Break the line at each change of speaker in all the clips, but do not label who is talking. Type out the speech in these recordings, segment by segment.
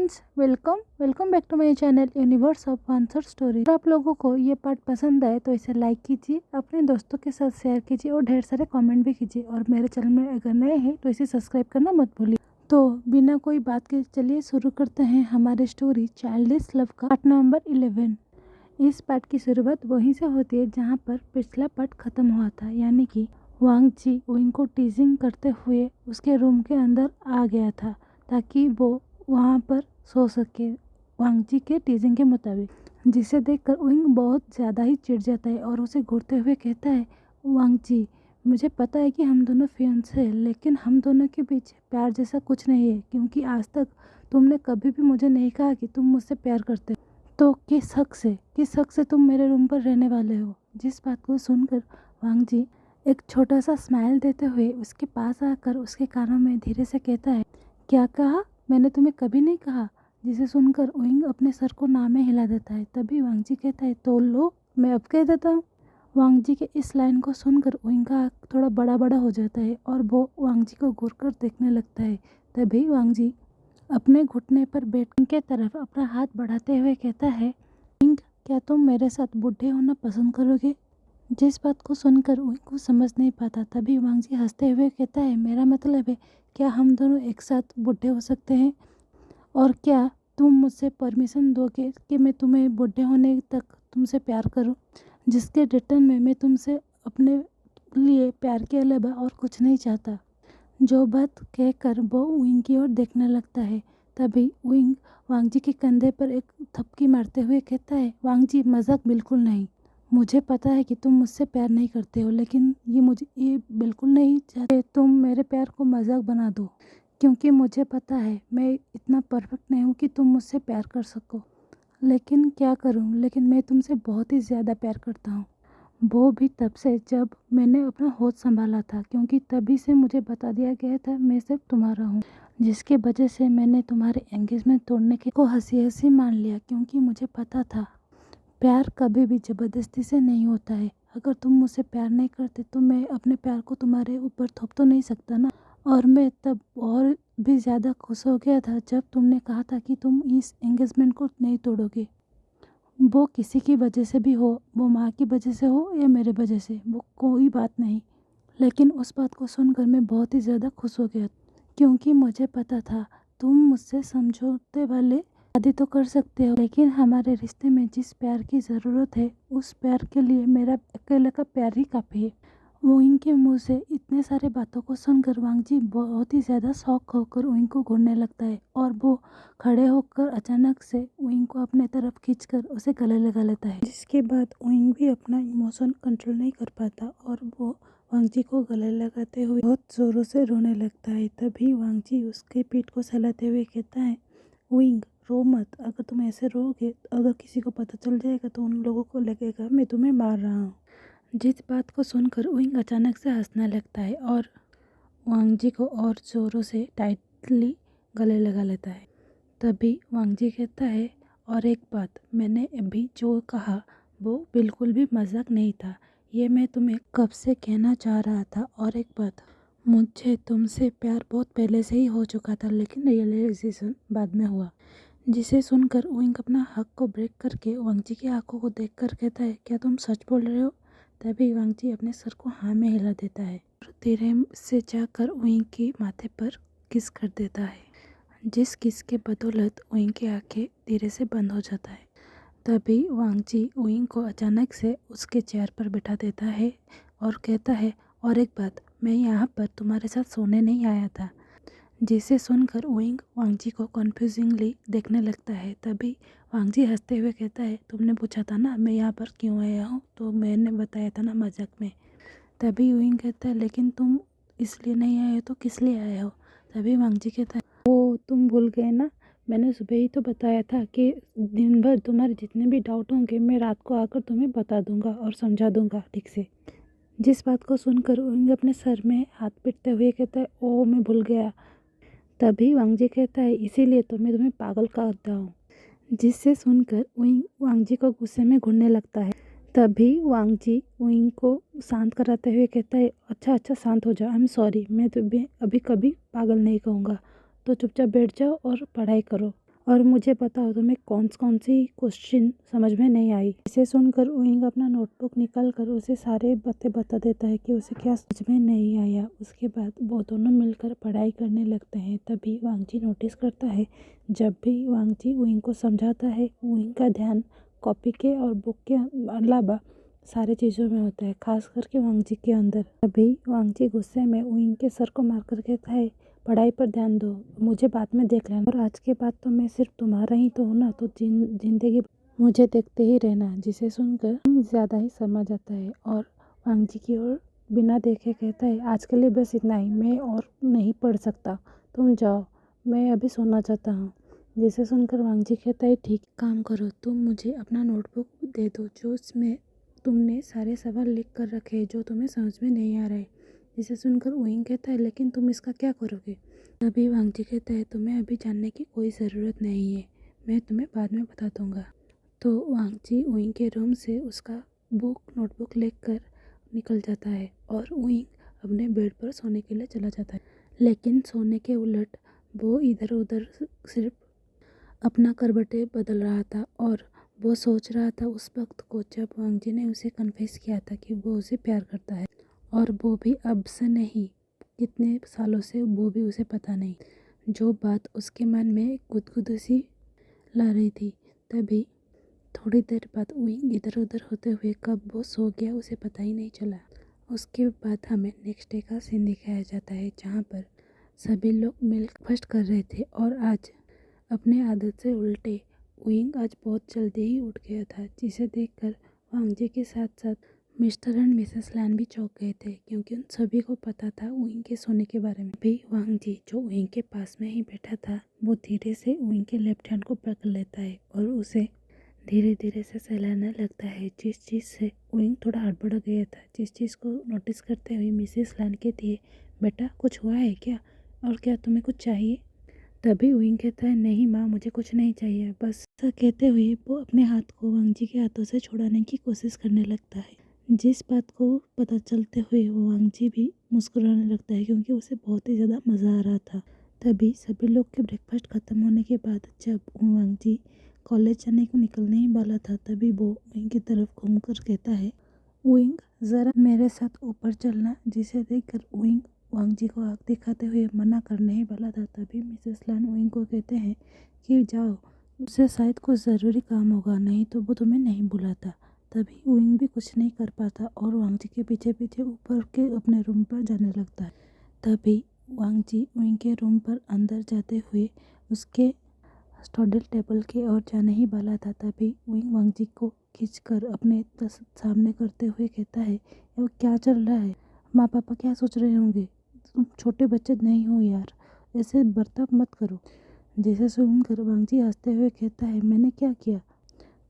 Friends, welcome back to my channel universe of answer story. अगर आप लोगों को ये पार्ट पसंद आए तो इसे लाइक कीजिए, अपने दोस्तों के साथ शेयर कीजिए और ढेर सारे कमेंट भी कीजिए। और मेरे चैनल में अगर नए हैं तो इसे सब्सक्राइब करना मत भूलिए। तो बिना कोई बात के चलिए शुरू करते हैं हमारी स्टोरी चाइल्डिश लव का पार्ट नंबर 11। इस पार्ट की शुरुआत वहीं से होती है जहाँ पर पिछला पार्ट खत्म हुआ था, यानी कि वांग जी विंग को टीजिंग करते हुए उसके रूम के अंदर आ गया था ताकि वो वहाँ पर सो सके वांग जी के टीजिंग के मुताबिक, जिसे देखकर विंग बहुत ज़्यादा ही चिढ़ जाता है और उसे घूरते हुए कहता है, वांग जी मुझे पता है कि हम दोनों फियांसे हैं, लेकिन हम दोनों के बीच प्यार जैसा कुछ नहीं है, क्योंकि आज तक तुमने कभी भी मुझे नहीं कहा कि तुम मुझसे प्यार करते हो। तो किस हक से तुम मेरे रूम पर रहने वाले हो। जिस बात को सुनकर वांग जी एक छोटा सा स्माइल देते हुए उसके पास आकर उसके कानों में धीरे से कहता है, क्या कहा? मैंने तुम्हें कभी नहीं कहा। जिसे सुनकर विंग अपने सर को ना में हिला देता है। तभी वांग जी कहता है, तो लो मैं अब कह देता हूँ। वांग जी के इस लाइन को सुनकर विंग का आँख थोड़ा बड़ा हो जाता है और वो वांग जी को घूर कर देखने लगता है। तभी वांग जी अपने घुटने पर बैठ के तरफ अपना हाथ बढ़ाते हुए कहता है, विंग क्या तुम मेरे साथ बूढ़े होना पसंद करोगे? जिस बात को सुनकर विंग को समझ नहीं पाता। तभी वांग जी हंसते हुए कहता है, मेरा मतलब है क्या हम दोनों एक साथ बूढ़े हो सकते हैं? और क्या तुम मुझसे परमिशन दोगे कि मैं तुम्हें बूढ़े होने तक तुमसे प्यार करूं, जिसके रिटर्न में मैं तुमसे अपने लिए प्यार के अलावा और कुछ नहीं चाहता। जो बात कहकर वो विंग की ओर देखने लगता है। तभी विंग वांग जी के कंधे पर एक थपकी मारते हुए कहता है, वांग जी मजाक बिल्कुल नहीं। मुझे पता है कि तुम मुझसे प्यार नहीं करते हो, लेकिन ये बिल्कुल नहीं चाहते तुम मेरे प्यार को मजाक बना दो, क्योंकि मुझे पता है मैं इतना परफेक्ट नहीं हूँ कि तुम मुझसे प्यार कर सको। लेकिन क्या करूँ, लेकिन मैं तुमसे बहुत ही ज़्यादा प्यार करता हूँ। वो भी तब से जब मैंने अपना होश संभाला था, क्योंकि तभी से मुझे बता दिया गया था मैं सिर्फ तुम्हारा हूँ, जिसके वजह से मैंने तुम्हारे एंगेजमेंट तोड़ने के को हंसी मान लिया, क्योंकि मुझे पता था प्यार कभी भी ज़बरदस्ती से नहीं होता है। अगर तुम मुझसे प्यार नहीं करते तो मैं अपने प्यार को तुम्हारे ऊपर थोप तो नहीं सकता ना। और मैं तब और भी ज़्यादा खुश हो गया था जब तुमने कहा था कि तुम इस एंगेजमेंट को नहीं तोड़ोगे। वो किसी की वजह से भी हो, वो माँ की वजह से हो या मेरे वजह से, वो कोई बात नहीं। लेकिन उस बात को सुनकर मैं बहुत ही ज़्यादा खुश हो गया, क्योंकि मुझे पता था तुम मुझसे समझौते वाले शादी तो कर सकते हो, लेकिन हमारे रिश्ते में जिस प्यार की ज़रूरत है उस प्यार के लिए मेरा अकेले का प्यार ही काफ़ी है। विंग के मुंह से इतने सारे बातों को सुनकर वांग जी बहुत ही ज़्यादा शॉक होकर विंग को घूरने लगता है और वो खड़े होकर अचानक से विंग को अपने तरफ खींचकर उसे गले लगा लेता है, जिसके बाद विंग भी अपना इमोशन कंट्रोल नहीं कर पाता और वो वांग जी को गले लगाते हुए बहुत ज़ोरों से रोने लगता है। तभी वांग जी उसके पीठ को सहलाते हुए कहता है, विंग रो मत, अगर तुम ऐसे रोगे अगर किसी को पता चल जाएगा तो उन लोगों को लगेगा मैं तुम्हें मार रहा हूँ। जिस बात को सुनकर विंग अचानक से हंसने लगता है और वांग जी को और ज़ोरों से टाइटली गले लगा लेता है। तभी वांग जी कहता है, और एक बात, मैंने अभी जो कहा वो बिल्कुल भी मजाक नहीं था, ये मैं तुम्हें कब से कहना चाह रहा था। और एक बात, मुझे तुमसे प्यार बहुत पहले से ही हो चुका था, लेकिन रियलाइजेशन बाद में हुआ। जिसे सुनकर विंग अपना हक को ब्रेक करके वांग जी की आंखों को देखकर कहता है, क्या तुम सच बोल रहे हो? तभी वांग जी अपने सर को हाँ में हिला देता है और धीरे से जाकर विंग के माथे पर किस कर देता है, जिस किस के बदौलत विंग की आंखें धीरे से बंद हो जाता है। तभी वांग जी विंग को अचानक से उसके चेयर पर बिठा देता है और कहता है, और एक बात, मैं यहाँ पर तुम्हारे साथ सोने नहीं आया था। जिसे सुनकर विंग वांग जी को कन्फ्यूजिंगली देखने लगता है। तभी वांग जी हंसते हुए कहता है, तुमने पूछा था ना मैं यहाँ पर क्यों आया हूँ, तो मैंने बताया था ना मजाक में। तभी विंग कहता है, लेकिन तुम इसलिए नहीं आए हो तो किस लिए आए हो? तभी वांग जी कहता है, ओ तुम भूल गए ना, मैंने सुबह ही तो बताया था कि दिन भर तुम्हारे जितने भी डाउट होंगे मैं रात को आकर तुम्हें बता दूंगा और समझा दूंगा ठीक से। जिस बात को सुनकर विंग अपने सर में हाथ पीटते हुए कहता है, ओ मैं भूल गया। तभी वांग जी कहता है, इसीलिए तो मैं तुम्हें पागल कहता हूँ। जिससे सुनकर विंग वांग जी को गुस्से में घूरने लगता है। तभी वांग जी विंग को शांत कराते हुए कहता है, अच्छा शांत हो जाओ, आई एम सॉरी, मैं तुम्हें अभी कभी पागल नहीं कहूँगा, तो चुपचाप बैठ जाओ और पढ़ाई करो। और मुझे बताओ तुम्हें कौन सी क्वेश्चन समझ में नहीं आई। इसे सुनकर उइंग अपना नोटबुक निकाल कर उसे सारे बातें बता देता है कि उसे क्या समझ में नहीं आया। उसके बाद वो दोनों मिलकर पढ़ाई करने लगते हैं। तभी वांगजी नोटिस करता है जब भी वांगजी उइंग को समझाता है उइंग का ध्यान कॉपी के और बुक के अलावा सारे चीज़ों में होता है, खास करके वांगजी के अंदर। तभी वांगजी गुस्से में उइंग के सर को मारकर कहता है पढ़ाई पर ध्यान दो, मुझे बाद में देख लेना, और आज के बाद तो मैं सिर्फ तुम्हारा ही तो हूँ ना, तो जिंदगी मुझे देखते ही रहना। जिसे सुनकर ज़्यादा ही समझ आता है और वांगजी की ओर बिना देखे कहता है आज के लिए बस इतना ही, मैं और नहीं पढ़ सकता, तुम जाओ, मैं अभी सोना चाहता हूँ। जिसे सुनकर वांगजी कहता है ठीक काम करो, तुम मुझे अपना नोटबुक दे दो जो उसमें तुमने सारे सवाल लिख कर रखे हैं जो तुम्हें समझ में नहीं आ रहे। जिसे सुनकर उइंग कहता है लेकिन तुम इसका क्या करोगे। तभी वांगजी कहता है तुम्हें अभी जानने की कोई ज़रूरत नहीं है, मैं तुम्हें बाद में बता दूंगा। तो वांगजी उइंग के रूम से उसका नोटबुक लेकर निकल जाता है और उइंग अपने बेड पर सोने के लिए चला जाता है। लेकिन सोने के उलट वो इधर उधर सिर्फ अपना करवटें बदल रहा था और वो सोच रहा था उस वक्त को जब वांगजी ने उसे कन्फेस किया था कि वो उसे प्यार करता है, और वो भी अब से नहीं, कितने सालों से वो भी उसे पता नहीं। जो बात उसके मन में गुदगुदी सी ला रही थी। तभी थोड़ी देर बाद उइंग इधर उधर होते हुए कब वो सो गया उसे पता ही नहीं चला। उसके बाद हमें नेक्स्ट डे का सीन दिखाया जाता है जहाँ पर सभी लोग ब्रेकफास्ट कर रहे थे और आज अपने आदत से उल्टे उइंग आज बहुत जल्दी ही उठ गया था, जिसे देखकर वांगजी के साथ साथ मिस्टर एंड मिसेस लैन भी चौंक गए थे क्योंकि उन सभी को पता था उइंग के सोने के बारे में। भी वांगजी जो उइंग के पास में ही बैठा था वो धीरे से उइंग के लेफ्ट हैंड को पकड़ लेता है और उसे धीरे धीरे से सहलाने लगता है, जिस चीज़ से उइंग थोड़ा हड़बड़ गया था। जिस चीज़ को नोटिस करते हुए मिसेस लैन कहती है बेटा कुछ हुआ है क्या, और क्या तुम्हें कुछ चाहिए। तभी उइंग कहता है नहीं माँ, मुझे कुछ नहीं चाहिए, बस। ऐसा कहते हुए वो अपने हाथ को वांगजी के हाथों से छुड़ाने की कोशिश करने लगता है। जिस बात को पता चलते हुए वो वांगजी भी मुस्कुराने लगता है क्योंकि उसे बहुत ही ज़्यादा मज़ा आ रहा था। तभी सभी लोग के ब्रेकफास्ट ख़त्म होने के बाद जब वांगजी कॉलेज जाने को निकलने ही वाला था तभी वो उइंग की तरफ घूमकर कहता है उइंग ज़रा मेरे साथ ऊपर चलना। जिसे देखकर उइंग वांगजी को आँख दिखाते हुए मना करने ही वाला था। तभी मिसेस लैन उइंग को कहते हैं कि जाओ, उससे शायद कुछ ज़रूरी काम होगा, नहीं तो वो तुम्हें नहीं बुलाता। तभी उइंग भी कुछ नहीं कर पाता और वांगजी के पीछे पीछे ऊपर के अपने रूम पर जाने लगता है। तभी वांगजी उइंग के रूम पर अंदर जाते हुए उसके स्टडी टेबल की ओर जाने ही वाला था। तभी उइंग वांगजी को खींचकर अपने सामने करते हुए कहता है ये क्या चल रहा है, माँ पापा क्या सोच रहे होंगे, तुम छोटे बच्चे नहीं हो यार, ऐसे बर्ताव मत करो। जैसे सुनकर वांगजी हंसते हुए कहता है मैंने क्या किया।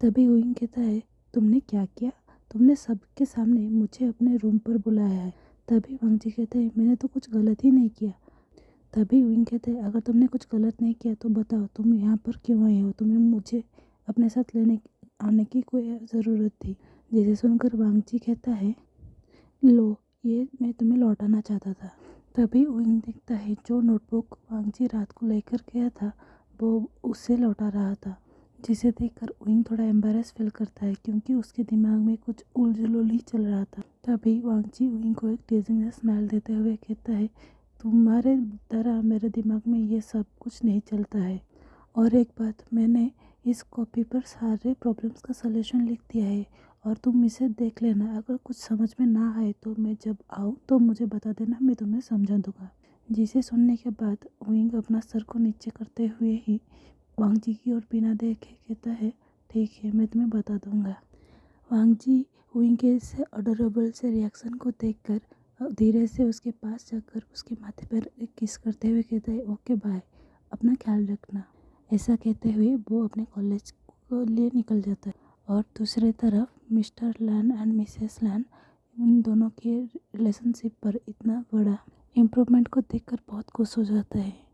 तभी उइंग कहता है तुमने क्या किया, तुमने सबके सामने मुझे अपने रूम पर बुलाया है। तभी वांगजी कहता है मैंने तो कुछ गलत ही नहीं किया। तभी उइंग कहते हैं अगर तुमने कुछ गलत नहीं किया तो बताओ तुम यहाँ पर क्यों आए हो, तुम्हें मुझे अपने साथ आने की कोई ज़रूरत थी। जिसे सुनकर वांगजी कहता है लो ये मैं तुम्हें लौटाना चाहता था। तभी उइंग देखता है जो नोटबुक वांगजी रात को लेकर गया था वो उसे लौटा रहा था। जिसे देखकर उइंग थोड़ा एम्बैरेस फील करता है क्योंकि उसके दिमाग में कुछ उलझुल ही चल रहा था। तभी वांगजी उइंग को एक टीजिंग सा स्माइल देते हुए कहता है तुम्हारे तरह मेरे दिमाग में ये सब कुछ नहीं चलता है, और एक बात, मैंने इस कॉपी पर सारे प्रॉब्लम्स का सलूशन लिख दिया है और तुम इसे देख लेना, अगर कुछ समझ में ना आए तो मैं जब आऊँ तो मुझे बता देना, मैं तुम्हें समझा दूंगा। जिसे सुनने के बाद उइंग अपना सर को नीचे करते हुए ही वांगजी की ओर बिना देखे कहता है ठीक है मैं तुम्हें बता दूंगा। वांगजी उइंग के इस अडोरेबल से रिएक्शन को देखकर धीरे से उसके पास जाकर उसके माथे पर एक किस करते हुए कहता है ओके बाय, अपना ख्याल रखना। ऐसा कहते हुए वो अपने कॉलेज को लिए निकल जाता है। और दूसरी तरफ मिस्टर लैन एंड मिसेस लैन उन दोनों के रिलेशनशिप पर इतना बड़ा इम्प्रूवमेंट को देखकर बहुत खुश हो जाता है।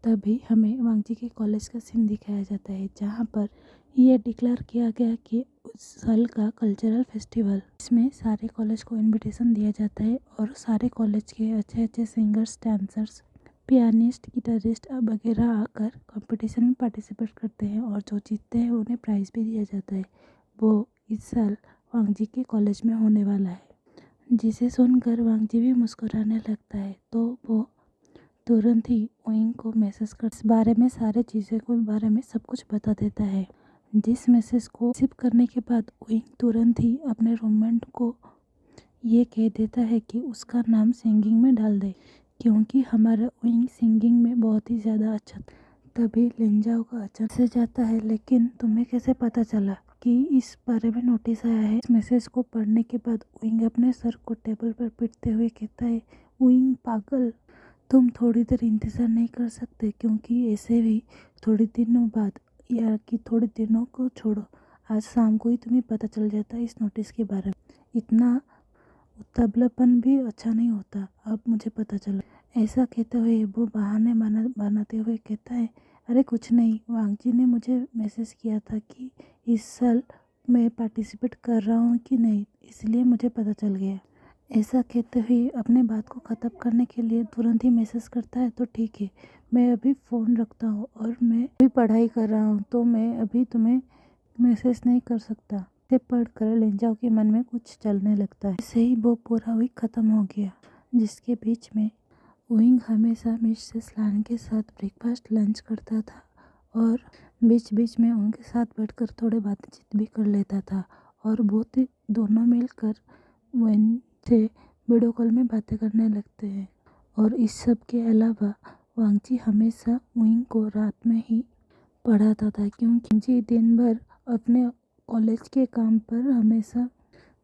तभी हमें वांगजी के कॉलेज का सीन दिखाया जाता है जहाँ पर ये डिक्लेयर किया गया कि उस साल का कल्चरल फेस्टिवल, इसमें सारे कॉलेज को इनविटेशन दिया जाता है और सारे कॉलेज के अच्छे अच्छे सिंगर्स डांसर्स पियानिस्ट, गिटारिस्ट वगैरह आकर कंपटीशन में पार्टिसिपेट करते हैं और जो जीतते हैं उन्हें प्राइज़ भी दिया जाता है। वो इस साल वांग जी के कॉलेज में होने वाला है, जिसे सुनकर वांग जी भी मुस्कुराने लगता है। तो वो तुरंत ही ओइंग को मैसेज कर इस बारे में सारे चीज़ों के बारे में सब कुछ बता देता है। जिस मैसेज को रिसीव करने के बाद ओइंग तुरंत ही अपने रूममेट को ये कह देता है कि उसका नाम सिंगिंग में डाल दे, क्योंकि हमारा ओइंग सिंगिंग में बहुत ही ज़्यादा अच्छा था। तभी लिंजाओ का अचानक से जाता है, लेकिन तुम्हें कैसे पता चला कि इस बारे में नोटिस आया है? इस मैसेज को पढ़ने के बाद ओइंग अपने सर को टेबल पर पीटते हुए कहता है, ओइंग पागल, तुम थोड़ी देर इंतज़ार नहीं कर सकते? क्योंकि ऐसे भी थोड़ी दिनों बाद, या कि थोड़े दिनों को छोड़ो, आज शाम को ही तुम्हें पता चल जाता है इस नोटिस के बारे में। इतना उतावलापन भी अच्छा नहीं होता, अब मुझे पता चला। ऐसा कहते हुए वो बहाने बनाते हुए कहता है, अरे कुछ नहीं, वांग जी ने मुझे मैसेज किया था कि इस साल मैं पार्टिसिपेट कर रहा हूँ कि नहीं, इसलिए मुझे पता चल गया। ऐसा कहते हुए अपने बात को ख़त्म करने के लिए तुरंत ही मैसेज करता है, तो ठीक है, मैं अभी फ़ोन रखता हूँ और मैं अभी पढ़ाई कर रहा हूँ, तो मैं अभी तुम्हें मैसेज नहीं कर सकता। इसे पढ़कर लिंजाओ के मन में कुछ चलने लगता है। ऐसे ही वो पूरा वीक ख़त्म हो गया, जिसके बीच में ओइंग हमेशा मिसेस लान के साथ ब्रेकफास्ट लंच करता था और बीच बीच में उनके साथ बैठकर थोड़े बातचीत भी कर लेता था। और बहुत ही दोनों मिलकर वन से वीडियो कॉल में बातें करने लगते हैं। और इस सब के अलावा वांग जी हमेशा ओइंग को रात में ही पढ़ाता था, क्योंकि जी दिन भर अपने कॉलेज के काम पर हमेशा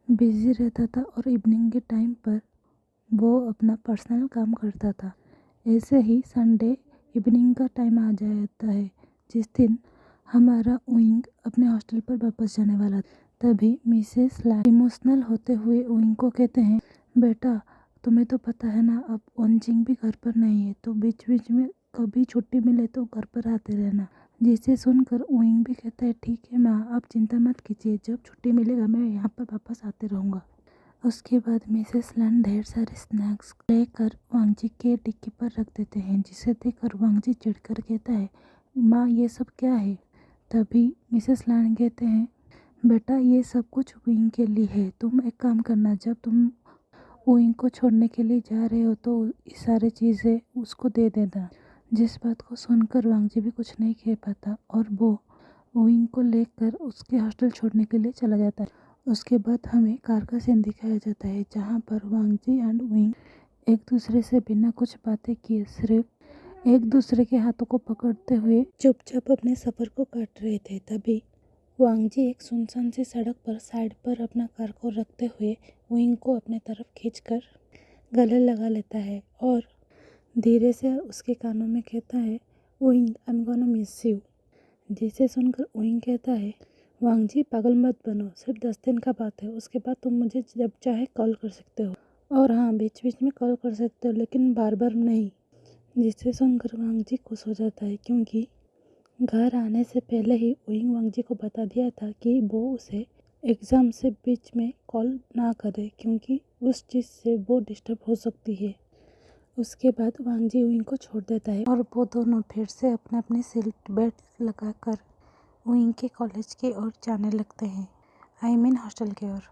बिजी रहता था और इवनिंग के टाइम पर वो अपना पर्सनल काम करता था। ऐसे ही संडे इवनिंग का टाइम आ जाता है, जिस दिन हमारा ओइंग अपने हॉस्टल पर वापस जाने वाला था। तभी मिसेस लान इमोशनल होते हुए ओइंग को कहते हैं, बेटा तुम्हें तो पता है ना, अब ओनजिंग भी घर पर नहीं है, तो बीच बीच में कभी छुट्टी मिले तो घर पर आते रहना। जिसे सुनकर ओइंग भी कहता है, ठीक है माँ, आप चिंता मत कीजिए, जब छुट्टी मिलेगा मैं यहाँ पर वापस आते रहूँगा। उसके बाद मिसेस लान ढेर सारे स्नैक्स लेकर वांग जी के डिक्की पर रख देते हैं, जिसे देखकर वांग जी चिढ़कर कहता है, माँ ये सब क्या है? तभी मिसेस लान कहते हैं, बेटा ये सब कुछ ओइंग के लिए है, तुम एक काम करना, जब तुम ओइंग को छोड़ने के लिए जा रहे हो तो ये सारी चीज़ें उसको दे देना। जिस बात को सुनकर वांग जी भी कुछ नहीं कह पाता और वो ओइंग को लेकर उसके हॉस्टल छोड़ने के लिए चला जाता है। उसके बाद हमें कार का सीन दिखाया जाता है, जहाँ पर वांग जी एंड ओइंग एक दूसरे से बिना कुछ बातें किए सिर्फ एक दूसरे के हाथों को पकड़ते हुए चुपचाप अपने सफ़र को काट रहे थे। तभी वांग जी एक सुनसान सी सड़क पर साइड पर अपना कार को रखते हुए ओइंग को अपने तरफ खींचकर गले लगा लेता है और धीरे से उसके कानों में कहता है, owing I am gonna miss you. जिसे सुनकर ओइंग कहता है, वांग जी पागल मत बनो, सिर्फ 10 दिन का बात है, उसके बाद तुम मुझे जब चाहे कॉल कर सकते हो, और हाँ बीच बीच में कॉल कर सकते हो, लेकिन बार बार नहीं। जिसे सुनकर वांग जी खुश हो जाता है, क्योंकि घर आने से पहले ही ओइंग वांग जी को बता दिया था कि वो उसे एग्ज़ाम से बीच में कॉल ना करे, क्योंकि उस चीज़ से वो डिस्टर्ब हो सकती है। उसके बाद वांग जी ओइंग को छोड़ देता है और वो दोनों फिर से अपने अपने सीट बेल्ट लगाकर ओइंग के कॉलेज की ओर जाने लगते हैं, आई मीन हॉस्टल की ओर।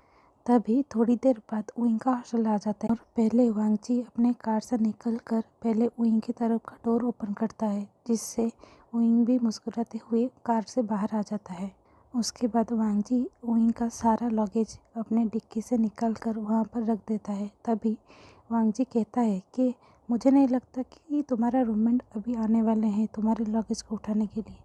तभी थोड़ी देर बाद ओइंग का हॉस्टल आ जाता है और पहले वांग जी अपने कार से निकलकर पहले ओइंग की तरफ का डोर ओपन करता है, जिससे ओइंग भी मुस्कुराते हुए कार से बाहर आ जाता है। उसके बाद वांग जी ओइंग का सारा लगेज अपने डिक्की से निकाल कर वहाँ पर रख देता है। तभी वांग जी कहता है कि मुझे नहीं लगता कि तुम्हारा रूममेट अभी आने वाले हैं तुम्हारे लगेज को उठाने के लिए।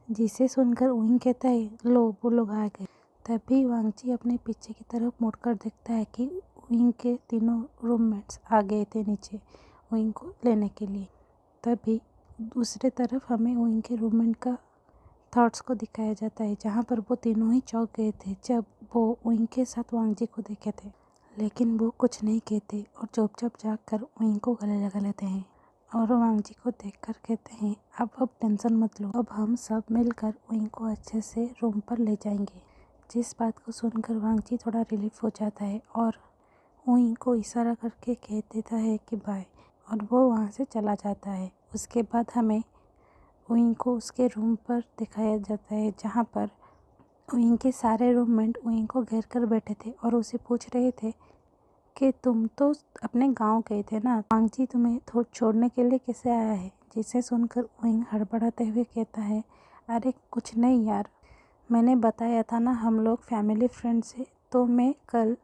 जिसे सुनकर ओइंग कहता है, लो वो लोग आ गए। तभी वांग जी अपने पीछे की तरफ मुड़कर देखता है कि ओइंग के तीनों रूममेट्स आ गए थे नीचे ओइंग को लेने के लिए। तभी दूसरे तरफ हमें ओइंग के रूममेट का थॉट्स को दिखाया जाता है, जहाँ पर वो तीनों ही चौंक गए थे जब वो ओइंग के साथ वांग जी को देखे थे, लेकिन वो कुछ नहीं कहते और चुपचाप जाकर ओइंग को गले लगा लेते हैं और वांग जी को देखकर कहते हैं, अब टेंशन मत लो, अब हम सब मिलकर ओइंग को अच्छे से रूम पर ले जाएंगे। जिस बात को सुनकर वांग जी थोड़ा रिलीफ हो जाता है और ओइंग को इशारा करके कह देता है कि बाय, और वो वहाँ से चला जाता है। उसके बाद हमें विंग को उसके रूम पर दिखाया जाता है, जहाँ पर विंग के सारे रूममेट विंग को घेर कर बैठे थे और उसे पूछ रहे थे कि तुम तो अपने गांव गए थे ना, वांगजी तुम्हें छोड़ने के लिए कैसे आया है। जिसे सुनकर विंग हड़बड़ाते हुए कहता है, अरे कुछ नहीं यार, मैंने बताया था ना हम लोग फैमिली फ्रेंड्स हैं, तो मैं कल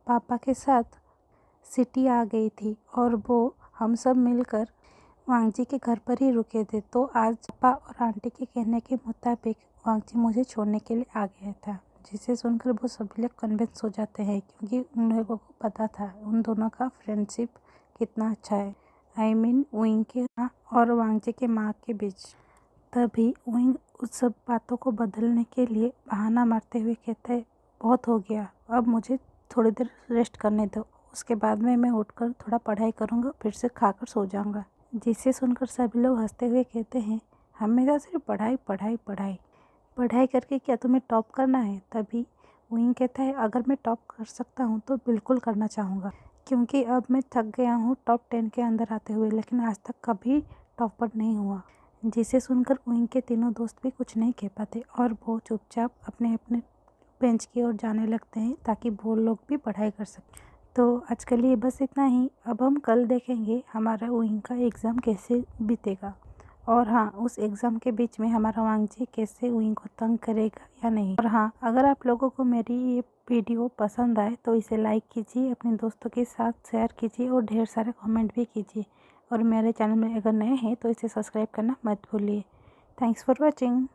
पापा के साथ सिटी आ गई थी और वो हम सब मिलकर वांगजी के घर पर ही रुके थे। तो आज पापा और आंटी के कहने के मुताबिक वांगजी मुझे छोड़ने के लिए आ गया था। जिसे सुनकर वो सभी लोग कन्विंस हो जाते हैं, क्योंकि उन लोगों को पता था उन दोनों का फ्रेंडशिप कितना अच्छा है। आई मीन विंग के माँ और वांगजी के माँ के बीच। तभी विंग उस सब बातों को बदलने के लिए बहाना मारते हुए कहता है, बहुत हो गया, अब मुझे थोड़ी देर रेस्ट करने दो, उसके बाद में मैं उठकर थोड़ा पढ़ाई करूँगा, फिर से खाकर सो जाऊँगा। जिसे सुनकर सभी लोग हंसते हुए कहते हैं, हमेशा सिर्फ पढ़ाई पढ़ाई पढ़ाई पढ़ाई करके क्या तुम्हें टॉप करना है। तभी विंग कहता है, अगर मैं टॉप कर सकता हूँ तो बिल्कुल करना चाहूँगा, क्योंकि अब मैं थक गया हूँ टॉप 10 के अंदर आते हुए, लेकिन आज तक कभी टॉपर नहीं हुआ। जिसे सुनकर विंग के तीनों दोस्त भी कुछ नहीं कह पाते और वो चुपचाप अपने अपने बेंच की ओर जाने लगते हैं, ताकि वो लोग भी पढ़ाई कर सकें। तो आज के लिए बस इतना ही। अब हम कल देखेंगे हमारा विंग का एग्ज़ाम कैसे बीतेगा, और हाँ, उस एग्ज़ाम के बीच में हमारा वांगजी कैसे विंग को तंग करेगा या नहीं। और हाँ, अगर आप लोगों को मेरी ये वीडियो पसंद आए तो इसे लाइक कीजिए, अपने दोस्तों के साथ शेयर कीजिए और ढेर सारे कमेंट भी कीजिए। और मेरे चैनल में अगर नए हैं तो इसे सब्सक्राइब करना मत भूलिए। Thanks for watching.